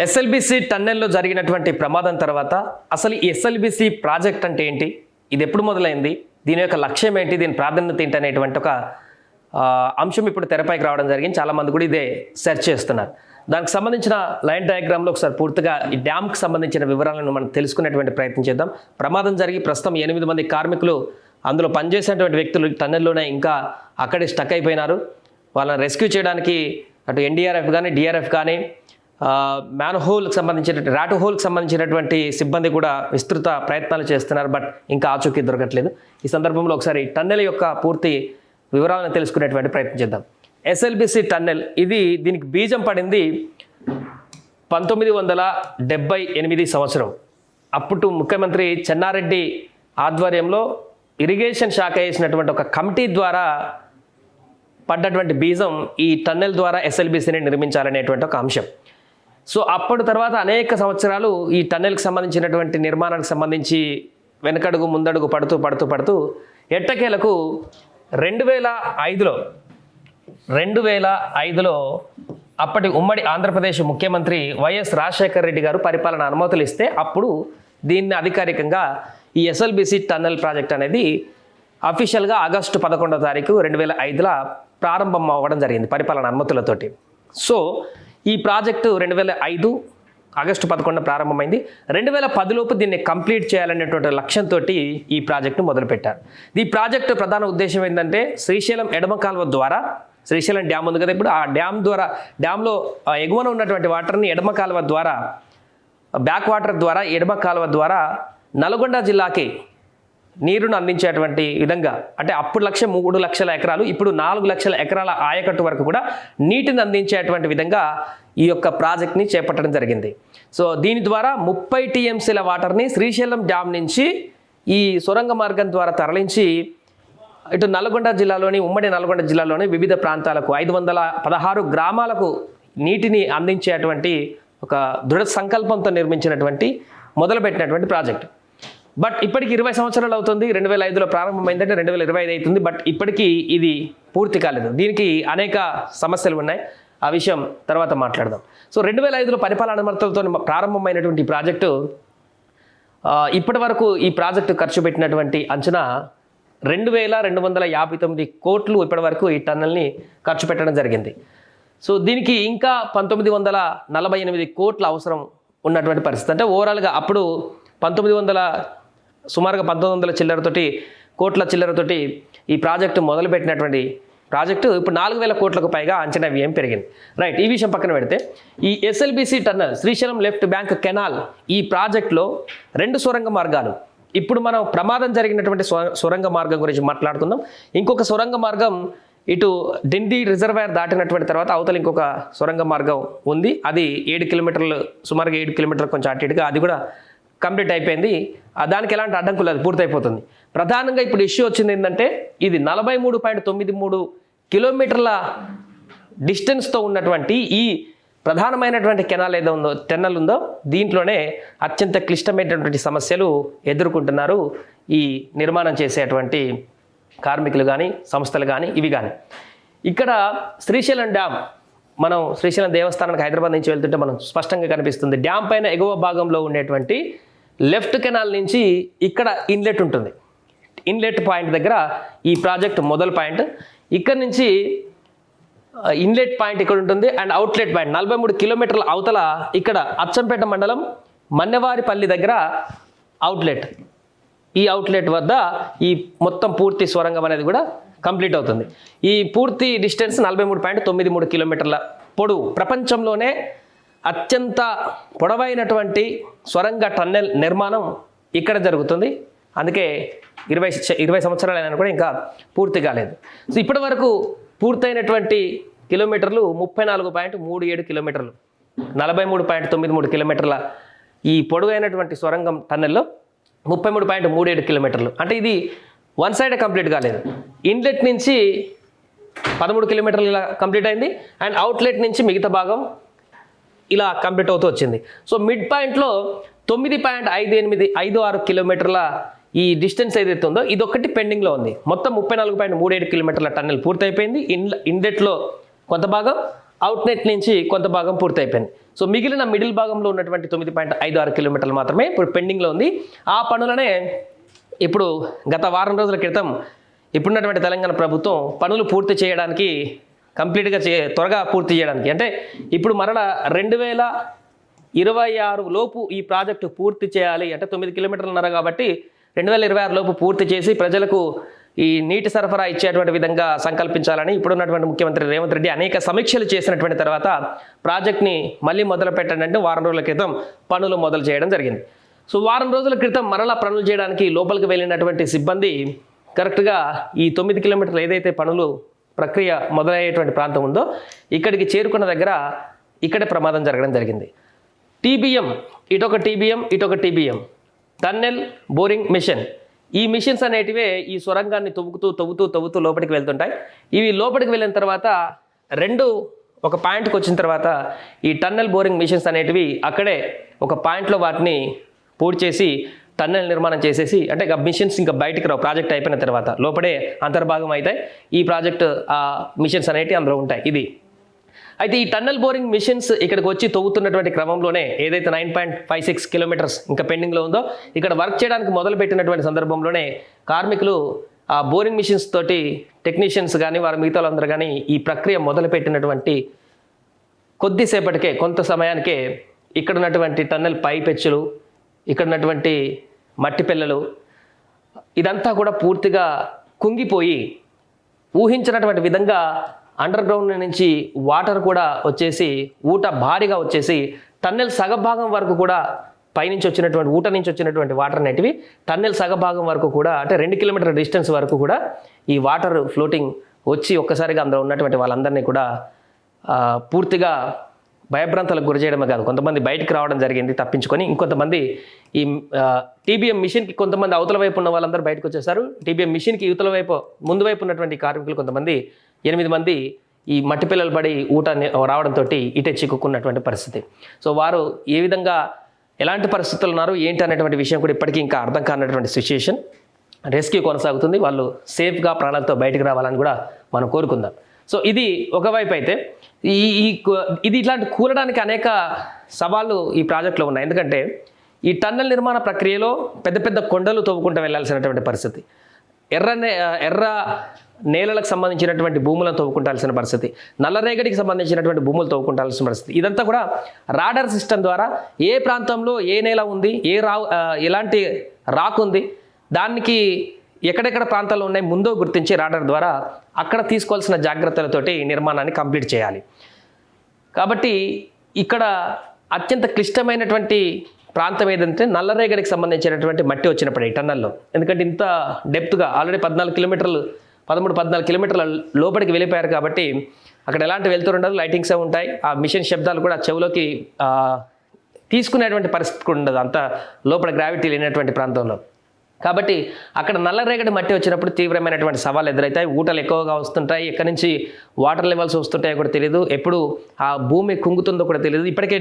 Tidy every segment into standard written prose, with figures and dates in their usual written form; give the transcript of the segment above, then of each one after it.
SLBC టన్నెల్లో జరిగినటువంటి ప్రమాదం తర్వాత అసలు ఈ ఎస్ఎల్బిసి ప్రాజెక్ట్ అంటే ఏంటి, ఇది ఎప్పుడు మొదలైంది, దీని యొక్క లక్ష్యం ఏంటి, దీని ప్రాధాన్యత ఏంటి అనేటువంటి ఒక అంశం ఇప్పుడు తెరపైకి రావడం జరిగింది. చాలామంది కూడా ఇదే సెర్చ్ చేస్తున్నారు. దానికి సంబంధించిన లైన్ డయాగ్రామ్లో ఒకసారి పూర్తిగా ఈ డ్యామ్కి సంబంధించిన వివరాలను మనం తెలుసుకునేటువంటి ప్రయత్నం చేద్దాం. ప్రమాదం జరిగి ప్రస్తుతం 8 మంది కార్మికులు అందులో పనిచేసినటువంటి వ్యక్తులు టన్నెల్లోనే ఇంకా అక్కడే స్టక్ అయిపోయినారు. వాళ్ళని రెస్క్యూ చేయడానికి అటు ఎన్డీఆర్ఎఫ్ కానీ డిఆర్ఎఫ్ కానీ మ్యాన్ హోల్కి సంబంధించినటువంటి రాటు హోల్కి సంబంధించినటువంటి సిబ్బంది కూడా విస్తృత ప్రయత్నాలు చేస్తున్నారు. బట్ ఇంకా ఆచూకీ దొరకట్లేదు. ఈ సందర్భంలో ఒకసారి టన్నెల్ యొక్క పూర్తి వివరాలను తెలుసుకునేటువంటి ప్రయత్నం చేద్దాం. ఎస్ఎల్బిసి టన్నెల్ దీనికి బీజం పడింది 1978 సంవత్సరం. అప్పుడు ముఖ్యమంత్రి చెన్నారెడ్డి ఆధ్వర్యంలో ఇరిగేషన్ శాఖ వేసినటువంటి ఒక కమిటీ ద్వారా పడ్డటువంటి బీజం ఈ టన్నెల్ ద్వారా ఎస్ఎల్బిసిని నిర్మించాలనేటువంటి ఒక అంశం. సో అప్పటి తర్వాత అనేక సంవత్సరాలు ఈ టన్నెల్కి సంబంధించినటువంటి నిర్మాణానికి సంబంధించి వెనకడుగు ముందడుగు పడుతూ ఎట్టకేలకు 2005లో అప్పటి ఉమ్మడి ఆంధ్రప్రదేశ్ ముఖ్యమంత్రి వైఎస్ రాజశేఖర రెడ్డి గారు పరిపాలన అనుమతులు ఇస్తే అప్పుడు దీన్ని అధికారికంగా ఈ ఎస్ఎల్బిసి టన్నెల్ ప్రాజెక్ట్ అనేది అఫీషియల్గా ఆగస్టు 11వ తారీఖు 2005లో ప్రారంభం అవ్వడం జరిగింది పరిపాలన అనుమతులతోటి. సో ఈ ప్రాజెక్టు 2005 ఆగస్టు 11 ప్రారంభమైంది. 2010 లోపు దీన్ని కంప్లీట్ చేయాలనేటువంటి లక్ష్యంతో ఈ ప్రాజెక్టును మొదలుపెట్టారు. ఈ ప్రాజెక్టు ప్రధాన ఉద్దేశం ఏంటంటే శ్రీశైలం ఎడమ కాలువ ద్వారా, శ్రీశైలం డ్యామ్ ఉంది కదా, ఇప్పుడు ఆ డ్యామ్ ద్వారా డ్యామ్లో ఎగువన ఉన్నటువంటి వాటర్ని ఎడమ కాలువ ద్వారా, బ్యాక్ వాటర్ ద్వారా ఎడమ కాలువ ద్వారా నల్గొండ జిల్లాకి నీరును అందించేటువంటి విధంగా, అంటే అప్పుడు లక్ష్యం 3 లక్షల ఎకరాలు, ఇప్పుడు 4 లక్షల ఎకరాల ఆయకట్టు వరకు కూడా నీటిని అందించేటువంటి విధంగా ఈ యొక్క ప్రాజెక్ట్ని చేపట్టడం జరిగింది. సో దీని ద్వారా 30 టీఎంసీల వాటర్ని శ్రీశైలం డ్యామ్ నుంచి ఈ సొరంగ మార్గం ద్వారా తరలించి ఇటు నల్గొండ జిల్లాలోని, ఉమ్మడి నల్గొండ జిల్లాలోని వివిధ ప్రాంతాలకు 516 గ్రామాలకు నీటిని అందించేటువంటి ఒక దృఢ సంకల్పంతో నిర్మించినటువంటి మొదలుపెట్టినటువంటి ప్రాజెక్ట్. బట్ ఇప్పటికి 20 సంవత్సరాలు అవుతుంది. 2005లో ప్రారంభమైందంటే 2025 అవుతుంది. బట్ ఇప్పటికీ ఇది పూర్తి కాలేదు. దీనికి అనేక సమస్యలు ఉన్నాయి. ఆ విషయం తర్వాత మాట్లాడదాం. సో 2005లో పరిపాలన అనుమతులతో ప్రారంభమైనటువంటి ఈ ప్రాజెక్టు ఇప్పటి వరకు ఈ ప్రాజెక్టు ఖర్చు పెట్టినటువంటి అంచనా 2259 కోట్లు ఇప్పటి వరకు ఈ టన్నెల్ని ఖర్చు పెట్టడం జరిగింది. సో దీనికి ఇంకా 1948 కోట్ల అవసరం ఉన్నటువంటి పరిస్థితి. అంటే ఓవరాల్గా అప్పుడు సుమారుగా 1900 కోట్ల చిల్లరతోటి ఈ ప్రాజెక్టు మొదలుపెట్టినటువంటి ప్రాజెక్టు ఇప్పుడు 4000 కోట్లకు పైగా అంచనా వ్యయం పెరిగింది. రైట్, ఈ విషయం పక్కన పెడితే ఈ SLBC tunnel Srisailam left bank canal ఈ ప్రాజెక్టులో 2 సొరంగ మార్గాలు. ఇప్పుడు మనం ప్రమాదం జరిగినటువంటి సొరంగ మార్గం గురించి మాట్లాడుకుందాం. ఇంకొక సొరంగ మార్గం ఇటు డిండి రిజర్వాయర్ దాటినటువంటి తర్వాత అవతల ఇంకొక సొరంగ మార్గం ఉంది. అది 7 కిలోమీటర్లు, సుమారుగా 7 కిలోమీటర్లు కొంచెం అటు ఇటుగా, అది కూడా కంప్లీట్ అయిపోయింది. దానికి ఎలాంటి అడ్డంకులు అది పూర్తయిపోతుంది. ప్రధానంగా ఇప్పుడు ఇష్యూ వచ్చింది ఏంటంటే ఇది 43.93 కిలోమీటర్ల డిస్టెన్స్తో ఉన్నటువంటి ఈ ప్రధానమైనటువంటి కెనాల్ ఏదో ఉందో, టన్నెల్ ఉందో, దీంట్లోనే అత్యంత క్లిష్టమైనటువంటి సమస్యలు ఎదుర్కొంటున్నారు ఈ నిర్మాణం చేసేటువంటి కార్మికులు కానీ, సంస్థలు కానీ, ఇవి కానీ. ఇక్కడ శ్రీశైలం డ్యామ్, మనం శ్రీశైలం దేవస్థానానికి హైదరాబాద్ నుంచి వెళ్తుంటే మనం స్పష్టంగా కనిపిస్తుంది. డ్యామ్ పైన ఎగువ భాగంలో ఉండేటువంటి లెఫ్ట్ కెనాల్ నుంచి ఇక్కడ ఇన్లెట్ ఉంటుంది. ఇన్లెట్ పాయింట్ దగ్గర ఈ ప్రాజెక్ట్ మొదలు పాయింట్. ఇక్కడ నుంచి ఇన్లెట్ పాయింట్ ఇక్కడ ఉంటుంది అండ్ అవుట్లెట్ పాయింట్ 43 కిలోమీటర్ల అవతల ఇక్కడ అచ్చంపేట మండలం మన్నెవారిపల్లి దగ్గర అవుట్లెట్. ఈ అవుట్లెట్ వద్ద ఈ మొత్తం పూర్తి సొరంగం అనేది కూడా కంప్లీట్ అవుతుంది. ఈ పూర్తి డిస్టెన్స్ 43.93 కిలోమీటర్ల పొడవు. ప్రపంచంలోనే అత్యంత పొడవైనటువంటి సొరంగ టన్నెల్ నిర్మాణం ఇక్కడ జరుగుతుంది. అందుకే 20 సంవత్సరాలు అయినా కూడా ఇంకా పూర్తి కాలేదు. సో ఇప్పటి వరకు పూర్తయినటువంటి కిలోమీటర్లు 34.37 కిలోమీటర్లు, 43.93 కిలోమీటర్ల ఈ పొడవైనటువంటి సొరంగం టన్నెల్లో 33.37 కిలోమీటర్లు. అంటే ఇది వన్ సైడే కంప్లీట్ కాలేదు. ఇన్లెట్ నుంచి 13 కిలోమీటర్లు ఇలా కంప్లీట్ అయింది అండ్ అవుట్లెట్ నుంచి మిగతా భాగం ఇలా కంప్లీట్ అవుతూ వచ్చింది. సో మిడ్ పాయింట్లో 9.56 కిలోమీటర్ల ఈ డిస్టెన్స్ ఏదైతే ఉందో ఇదొక్కటి పెండింగ్లో ఉంది. మొత్తం 34.37 కిలోమీటర్ల టన్నెల్ పూర్తయిపోయింది. ఇన్లెట్లో కొంత భాగం, అవుట్లెట్ నుంచి కొంత భాగం పూర్తయిపోయింది. సో మిగిలిన మిడిల్ భాగంలో ఉన్నటువంటి 9.56 కిలోమీటర్లు మాత్రమే ఇప్పుడు పెండింగ్లో ఉంది. ఆ పనులనే ఇప్పుడు గత వారం రోజుల క్రితం ఇప్పుడున్నటువంటి తెలంగాణ ప్రభుత్వం పనులు పూర్తి చేయడానికి కంప్లీట్గా త్వరగా పూర్తి చేయడానికి, అంటే ఇప్పుడు మరలా 2026 లోపు ఈ ప్రాజెక్టు పూర్తి చేయాలి, అంటే 9 కిలోమీటర్లున్నర కాబట్టి 2026 లోపు పూర్తి చేసి ప్రజలకు ఈ నీటి సరఫరా ఇచ్చేటువంటి విధంగా సంకల్పించాలని ఇప్పుడున్నటువంటి ముఖ్యమంత్రి రేవంత్ రెడ్డి అనేక సమీక్షలు చేసినటువంటి తర్వాత ప్రాజెక్ట్ని మళ్ళీ మొదలు పెట్టండి అంటే వారం రోజుల క్రితం పనులు మొదలు చేయడం జరిగింది. సో వారం రోజుల క్రితం మరలా పనులు చేయడానికి లోపలికి వెళ్ళినటువంటి సిబ్బంది కరెక్ట్గా ఈ 9 కిలోమీటర్లు ఏదైతే పనులు ప్రక్రియ మొదలయ్యేటువంటి ప్రాంతం ఉందో ఇక్కడికి చేరుకున్న దగ్గర ఇక్కడే ప్రమాదం జరగడం జరిగింది. టీబీఎం ఇటొక టీబీఎం టన్నెల్ బోరింగ్ మిషన్, ఈ మిషన్స్ అనేటివే ఈ సొరంగాన్ని తవ్వుతూ లోపలికి వెళ్తుంటాయి. ఇవి లోపలికి వెళ్ళిన తర్వాత ఒక పాయింట్కి వచ్చిన తర్వాత ఈ టన్నెల్ బోరింగ్ మిషన్స్ అనేటివి అక్కడే ఒక పాయింట్లో వాటిని పూర్తి చేసి టన్నెల్ నిర్మాణం చేసేసి, అంటే మిషన్స్ ఇంకా బయటికి రావు ప్రాజెక్ట్ అయిపోయిన తర్వాత, లోపడే అంతర్భాగం అవుతాయి ఈ ప్రాజెక్ట్ మిషన్స్ అనేటివి అందులో ఉంటాయి. ఇది అయితే ఈ టన్నెల్ బోరింగ్ మిషన్స్ ఇక్కడికి వచ్చి తవ్వుతున్నటువంటి క్రమంలోనే ఏదైతే 9.56 కిలోమీటర్స్ ఇంకా పెండింగ్లో ఉందో ఇక్కడ వర్క్ చేయడానికి మొదలుపెట్టినటువంటి సందర్భంలోనే కార్మికులు ఆ బోరింగ్ మిషన్స్ తోటి టెక్నీషియన్స్ కానీ వారి మిగతా వాళ్ళందరూ కానీ ఈ ప్రక్రియ మొదలుపెట్టినటువంటి కొద్దిసేపటికే కొంత సమయానికే ఇక్కడ ఉన్నటువంటి టన్నెల్ పైపెచ్చులు, ఇక్కడ ఉన్నటువంటి మట్టి పిల్లలు ఇదంతా కూడా పూర్తిగా కుంగిపోయి ఊహించినటువంటి విధంగా అండర్ గ్రౌండ్ నుంచి వాటర్ కూడా వచ్చేసి ఊట భారీగా వచ్చేసి టన్నెల్ సగభాగం వరకు కూడా పైనుంచి వచ్చినటువంటి ఊట నుంచి వచ్చినటువంటి వాటర్ అనేటివి టన్నెల్ సగభాగం వరకు కూడా, అంటే 2 కిలోమీటర్ల డిస్టెన్స్ వరకు కూడా ఈ వాటర్ ఫ్లోటింగ్ వచ్చి ఒక్కసారిగా అందులో ఉన్నటువంటి వాళ్ళందరినీ కూడా పూర్తిగా భయభ్రాంతాలకు గురి చేయడమే కాదు, కొంతమంది బయటికి రావడం జరిగింది తప్పించుకొని, ఇంకొంతమంది ఈ టీబీఎం మిషన్కి కొంతమంది అవతల వైపు ఉన్న వాళ్ళందరూ బయటకు వచ్చేసారు. టీబీఎం మిషన్కి యువతల వైపు ముందు వైపు ఉన్నటువంటి కార్మికులు కొంతమంది 8 మంది ఈ మట్టి పిల్లలు పడి ఊట రావడంతో ఇటే చిక్కుకున్నటువంటి పరిస్థితి. సో వారు ఏ విధంగా ఎలాంటి పరిస్థితులు ఉన్నారు ఏంటి అనేటువంటి విషయం కూడా ఇప్పటికీ ఇంకా అర్థం కానటువంటి సిచ్యుయేషన్. రెస్క్యూ కొనసాగుతుంది, వాళ్ళు సేఫ్గా ప్రాణాలతో బయటకు రావాలని కూడా మనం కోరుకుందాం. సో ఇది ఒకవైపు అయితే ఇది ఇట్లాంటి కూలడానికి అనేక సవాళ్ళు ఈ ప్రాజెక్టులో ఉన్నాయి. ఎందుకంటే ఈ టన్నెల్ నిర్మాణ ప్రక్రియలో పెద్ద పెద్ద కొండలు తవ్వుకుంటూ వెళ్లాల్సినటువంటి పరిస్థితి, ఎర్ర నేలలకు సంబంధించినటువంటి భూములను తవ్వుకుంటాల్సిన పరిస్థితి, నల్లరేగడికి సంబంధించినటువంటి భూములు తవ్వుకుంటాల్సిన పరిస్థితి, ఇదంతా కూడా రాడార్ సిస్టమ్ ద్వారా ఏ ప్రాంతంలో ఏ నేల ఉంది, ఎలాంటి రాక్ ఉంది, దానికి ఎక్కడెక్కడ ప్రాంతాలు ఉన్నాయి ముందో గుర్తించి రాడార్ ద్వారా అక్కడ తీసుకోవాల్సిన జాగ్రత్తలతోటి నిర్మాణాన్ని కంప్లీట్ చేయాలి. కాబట్టి ఇక్కడ అత్యంత క్లిష్టమైనటువంటి ప్రాంతం ఏదంటే నల్లరేగడికి సంబంధించినటువంటి మట్టి వచ్చినప్పుడు ఈ టన్నల్లో, ఎందుకంటే ఇంత డెప్త్గా ఆల్రెడీ 13 కిలోమీటర్ల లోపలికి వెళ్ళిపోయారు కాబట్టి అక్కడ ఎలాంటి వెళ్తూ ఉండదు, లైటింగ్స్ ఉంటాయి, ఆ మిషన్ శబ్దాలు కూడా చెవులోకి తీసుకునేటువంటి పరిస్థితి కూడా ఉండదు అంత లోపల గ్రావిటీ లేనటువంటి ప్రాంతంలో. కాబట్టి అక్కడ నల్లరేగడి మట్టి వచ్చినప్పుడు తీవ్రమైనటువంటి సవాళ్ళు ఎదురవుతాయి, ఊటలు ఎక్కువగా వస్తుంటాయి, ఎక్కడి నుంచి వాటర్ లెవెల్స్ వస్తుంటాయో కూడా తెలియదు, ఎప్పుడు ఆ భూమి కుంగుతుందో కూడా తెలియదు. ఇప్పటికే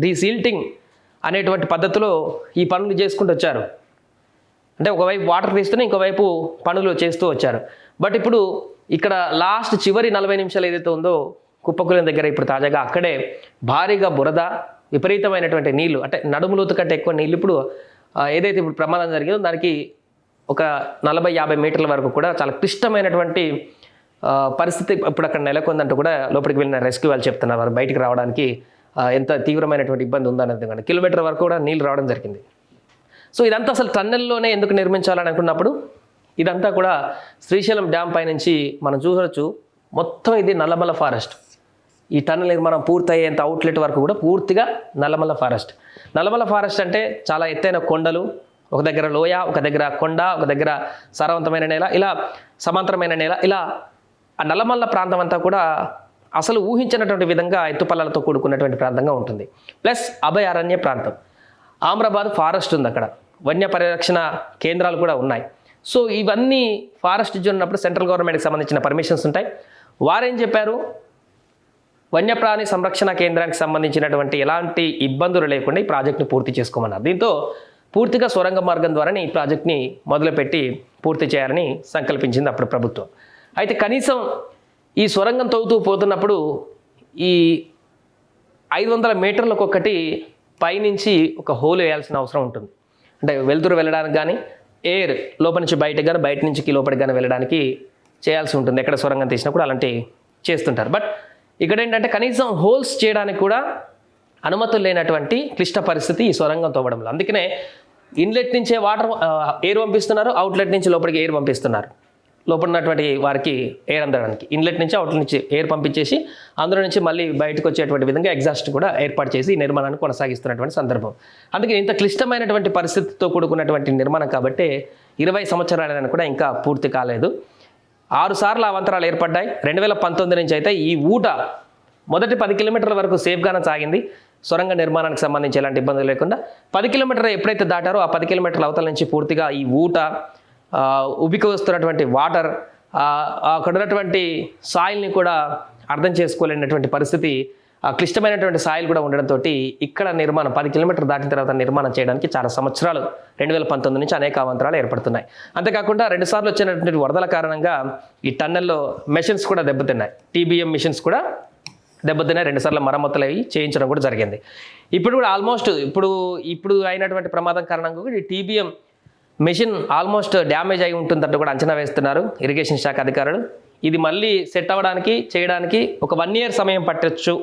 డీసిల్టింగ్ అనేటువంటి పద్ధతిలో ఈ పనులు చేసుకుంటూ వచ్చారు, అంటే ఒకవైపు వాటర్ తీస్తూనే ఇంకోవైపు పనులు చేస్తూ వచ్చారు. బట్ ఇప్పుడు ఇక్కడ లాస్ట్ చివరి 40 నిమిషాలు ఏదైతే ఉందో కుప్పకూలిన దగ్గర ఇప్పుడు తాజాగా అక్కడే భారీగా బురద, విపరీతమైనటువంటి నీళ్లు, అంటే నడుములోతు కంటే ఎక్కువ నీళ్ళు ఇప్పుడు ఏదైతే ఇప్పుడు ప్రమాదం జరిగిందో దానికి ఒక 40-50 మీటర్ల వరకు కూడా చాలా క్లిష్టమైనటువంటి పరిస్థితి ఇప్పుడు అక్కడ నెలకొందంటూ కూడా లోపలికి వెళ్ళిన రెస్క్యూ వాళ్ళు చెప్తున్నారు. వారు బయటికి రావడానికి ఎంత తీవ్రమైనటువంటి ఇబ్బంది ఉందనేది కానీ కిలోమీటర్ వరకు కూడా నీళ్ళు రావడం జరిగింది. సో ఇదంతా అసలు టన్నెల్లోనే ఎందుకు నిర్మించాలని అనుకున్నప్పుడు ఇదంతా కూడా శ్రీశైలం డ్యామ్ పైనుంచి మనం చూసొచ్చు, మొత్తం ఇది నల్లమల్ల ఫారెస్ట్. ఈ టన్నెల్ నిర్మాణం పూర్తయ్యేంత అవుట్లెట్ వరకు కూడా పూర్తిగా నల్లమల్ల ఫారెస్ట్. నల్లమల్ల ఫారెస్ట్ అంటే చాలా ఎత్తైన కొండలు, ఒక దగ్గర లోయ, ఒక దగ్గర కొండ, ఒక దగ్గర సారవంతమైన నేల, ఇలా సమాంతరమైన నేల, ఇలా ఆ నల్లమల్ల ప్రాంతం అంతా కూడా అసలు ఊహించినటువంటి విధంగా ఎత్తుపల్లాలతో కూడుకున్నటువంటి ప్రాంతంగా ఉంటుంది. ప్లస్ అభయారణ్య ప్రాంతం, ఆమ్రాబాద్ ఫారెస్ట్ ఉంది, అక్కడ వన్య పరిరక్షణ కేంద్రాలు కూడా ఉన్నాయి. సో ఇవన్నీ ఫారెస్ట్ జోన్ ఉన్నప్పుడు సెంట్రల్ గవర్నమెంట్కి సంబంధించిన పర్మిషన్స్ ఉంటాయి. వారేం చెప్పారు, వన్యప్రాణి సంరక్షణ కేంద్రానికి సంబంధించినటువంటి ఎలాంటి ఇబ్బందులు లేకుండా ఈ ప్రాజెక్ట్ని పూర్తి చేసుకోమన్నారు. దీంతో పూర్తిగా సొరంగ మార్గం ద్వారానే ఈ ప్రాజెక్ట్ని మొదలుపెట్టి పూర్తి చేయాలని సంకల్పించింది అప్పుడు ప్రభుత్వం. అయితే కనీసం ఈ సొరంగం తవ్వుతూ పోతున్నప్పుడు ఈ 500 మీటర్లకు ఒకటి పైనుంచి ఒక హోల్ వేయాల్సిన అవసరం ఉంటుంది. అంటే వెలుతురు వెళ్ళడానికి కానీ ఎయిర్ లోపల నుంచి బయటకు కానీ బయట నుంచి లోపలికి కానీ వెళ్ళడానికి చేయాల్సి ఉంటుంది. ఎక్కడ సొరంగం తీసినా కూడా అలాంటివి చేస్తుంటారు. బట్ ఇక్కడ ఏంటంటే కనీసం హోల్స్ చేయడానికి కూడా అనుమతులు లేనటువంటి క్లిష్ట పరిస్థితి ఈ సొరంగం తవ్వడంలో. అందుకనే ఇన్లెట్ నుంచే వాటర్ ఎయిర్ పంపిస్తున్నారు, అవుట్లెట్ నుంచి లోపలికి ఎయిర్ పంపిస్తున్నారు. లోపల ఉన్నటువంటి వారికి ఎయిర్ అందడానికి ఇన్లెట్ నుంచి అవుట్లెట్ నుంచి ఎయిర్ పంపించేసి అందులో నుంచి మళ్ళీ బయటకు వచ్చేటువంటి విధంగా ఎగ్జాస్ట్ కూడా ఏర్పాటు చేసి ఈ నిర్మాణాన్ని కొనసాగిస్తున్నటువంటి సందర్భం. అందుకే ఇంత క్లిష్టమైనటువంటి పరిస్థితితో కూడుకున్నటువంటి నిర్మాణం కాబట్టి 20 సంవత్సరాలైనా కూడా ఇంకా పూర్తి కాలేదు. 6 సార్లు అవాంతరాలు ఏర్పడ్డాయి. 2019 నుంచి అయితే ఈ ఊట మొదటి 10 కిలోమీటర్ల వరకు సేఫ్గానే సాగింది. సొరంగ నిర్మాణానికి సంబంధించి ఎలాంటి ఇబ్బందులు లేకుండా 10 కిలోమీటర్లు ఎప్పుడైతే దాటారో ఆ 10 కిలోమీటర్ల అవతల నుంచి పూర్తిగా ఈ ఊట ఉబికి వస్తున్నటువంటి వాటర్ అక్కడ ఉన్నటువంటి సాయిల్ని కూడా అర్థం చేసుకోలేనటువంటి పరిస్థితి, క్లిష్టమైనటువంటి సాయిల్ కూడా ఉండడంతో ఇక్కడ నిర్మాణం 10 కిలోమీటర్లు దాటిన తర్వాత నిర్మాణం చేయడానికి చాలా సంవత్సరాలు 2019 నుంచి అనేక అవాంతరాలు ఏర్పడుతున్నాయి. అంతేకాకుండా 2 సార్లు వచ్చినటువంటి వరదల కారణంగా ఈ టన్నెల్లో మెషిన్స్ కూడా దెబ్బతిన్నాయి. TBM మిషన్స్ కూడా దెబ్బతిన్నాయి. 2 సార్లు మరమ్మతులు అవి చేయించడం కూడా జరిగింది. ఇప్పుడు కూడా ఆల్మోస్ట్ ఇప్పుడు అయినటువంటి ప్రమాదం కారణంగా కూడా ఈ TBM మెషిన్ ఆల్మోస్ట్ డ్యామేజ్ అయి ఉంటుందంటూ కూడా అంచనా వేస్తున్నారు ఇరిగేషన్ శాఖ అధికారులు. ఇది మళ్ళీ సెట్ అవ్వడానికి చేయడానికి ఒక 1 year సమయం పట్టొచ్చు.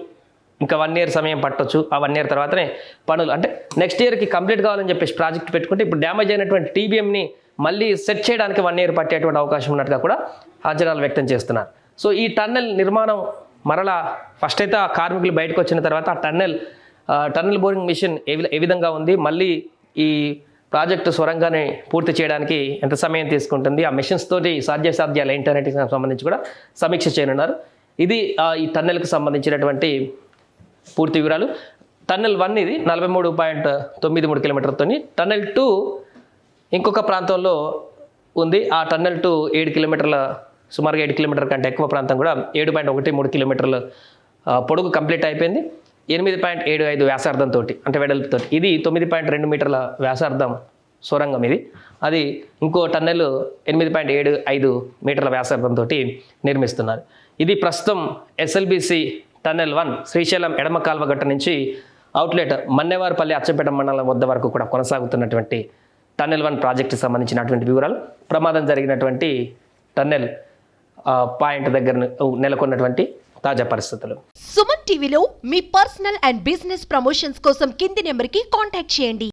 ఇంకా 1 year సమయం పట్టొచ్చు. ఆ 1 year తర్వాతనే పనులు అంటే నెక్స్ట్ ఇయర్కి కంప్లీట్ కావాలని చెప్పేసి ప్రాజెక్ట్ పెట్టుకుంటే ఇప్పుడు డ్యామేజ్ అయినటువంటి TBMని మళ్ళీ సెట్ చేయడానికి 1 year పట్టేటువంటి అవకాశం ఉన్నట్టుగా కూడా అంచనాలు వ్యక్తం చేస్తున్నారు. సో ఈ టన్నెల్ నిర్మాణం మరలా ఫస్ట్ అయితే ఆ కార్మికులు బయటకు వచ్చిన తర్వాత ఆ టన్నెల్ బోరింగ్ మిషన్ ఏ విధంగా ఉంది, మళ్ళీ ఈ ప్రాజెక్టు సొరంగాన్ని పూర్తి చేయడానికి ఎంత సమయం తీసుకుంటుంది, ఆ మిషన్స్ తోటి సాధ్యాసాధ్యాలు ఏంటనేటికి సంబంధించి కూడా సమీక్ష చేయనున్నారు. ఇది ఈ టన్నెల్కి సంబంధించినటువంటి పూర్తి వివరాలు. టన్నెల్ 1 ఇది 43.93 కిలోమీటర్తో, టన్నెల్ 2 ఇంకొక ప్రాంతంలో ఉంది. ఆ టన్నెల్ 2 7 కిలోమీటర్ల సుమారుగా 7 కిలోమీటర్ల కంటే ఎక్కువ ప్రాంతం కూడా 7.13 కిలోమీటర్ల పొడుగు కంప్లీట్ అయిపోయింది. 8.75 వ్యాసార్థంతో అంటే వెడల్పుతో. ఇది 9.2 మీటర్ల వ్యాసార్థం సొరంగం ఇది. అది ఇంకో టన్నెల్ 8.75 మీటర్ల వ్యాసార్థంతో నిర్మిస్తున్నారు. ఇది ప్రస్తుతం SLBC టన్నెల్ 1 శ్రీశైలం ఎడమ కాల్వ గట్ట నుంచి అవుట్లెట్ మన్నెవారిపల్లి అచ్చంపేట మండలం వద్ద వరకు కూడా కొనసాగుతున్నటువంటి టన్నెల్ 1 ప్రాజెక్టుకి సంబంధించినటువంటి వివరాలు. ప్రమాదం జరిగినటువంటి టన్నెల్ పాయింట్ దగ్గర నెలకొన్నటువంటి తాజా పరిస్థితులు. సుమన్ టీవీలో మీ పర్సనల్ అండ్ బిజినెస్ ప్రమోషన్స్ కోసం కింది నెంబర్కి కాంటాక్ట్ చేయండి.